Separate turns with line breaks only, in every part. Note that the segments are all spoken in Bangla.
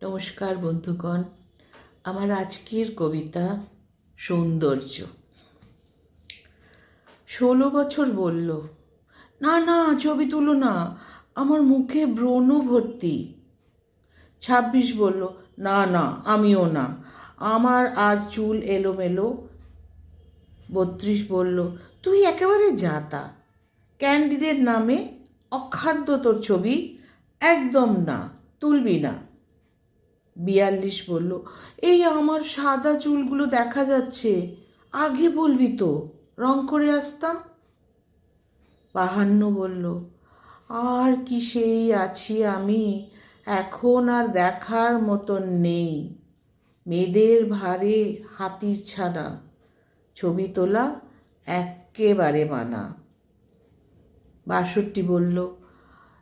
নমস্কার বন্ধুগণ, আমার আজকের কবিতা সৌন্দর্য। 16 বছর বলল, না না ছবি তুলো না, আমার মুখে ব্রণ ভর্তি। 26 বলল, না না আমিও না, আমার আজ চুল এলোমেলো। 32 বলল, তুই একেবারে যাতা, ক্যান্ডিডেট নামে অখাদ্য তোর ছবি, একদম না, তুলবি না। 42 বলল, এই আমার সাদা চুলগুলো দেখা যাচ্ছে, আগে বলবি তো, রং করে আসতাম। 52 বলল, আর কি সেই আছি আমি, এখন আর দেখার মতন নেই, মেয়েদের ভারে হাতির ছানা, ছবি তোলা এক্কেবারে মানা। 62 বলল,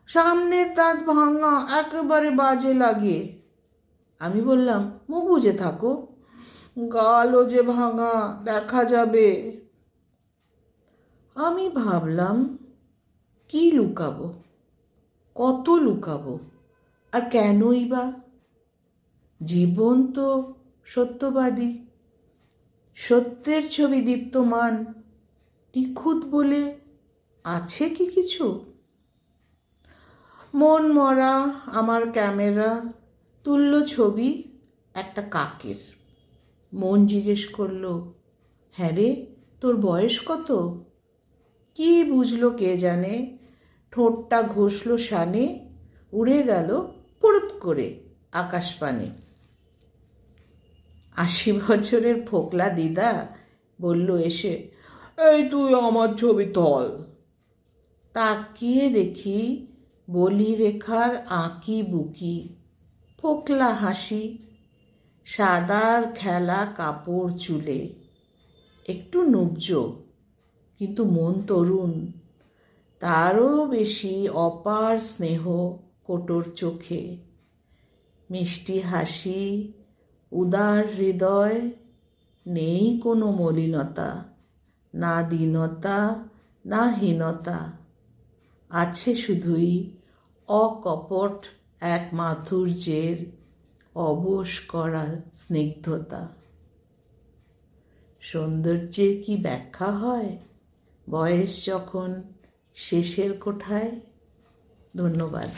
সামনের দাঁত ভাঙা, একেবারে বাজে লাগে। আমি বললাম, মুখ বুজে থাকো, গালও যে ভাঙা, দেখা যাবে। আমি ভাবলাম, কি লুকাবো, কত লুকাবো, আর কেনই বা? জীবন তো সত্যবাদী, সত্যের ছবি দীপ্তমান, নিখুঁত বলে আছে কি কিছু? মন মরা আমার ক্যামেরা তুলল ছবি একটা কাকের। মন জিজ্ঞেস করলো, হ্যাঁ রে, তোর বয়স কত? কি বুঝলো কে জানে, ঠোঁটটা ঘষল শানে, উড়ে গেল পুরুত করে আকাশপানে। 80 বছরের ফোকলা দিদা বলল এসে, এই তুই আমার ছবি তোল। তাকিয়ে দেখি বলি রেখার আঁকি বুকি, ফোকলা হাসি, সাদার খেলা কাপড় চুলে, একটু নুবজ কিন্তু মন তরুণ, তারও বেশি অপার স্নেহ কোটর চোখে, মিষ্টি হাসি, উদার হৃদয়, নেই কোনো মলিনতা, না দীনতা না হীনতা, আছে শুধুই অকপট এক মাধুর্যের অবশ করা স্নিগ্ধতা। সৌন্দর্যের কি ব্যাখ্যা হয় বয়স যখন শেষের কোঠায়? ধন্যবাদ।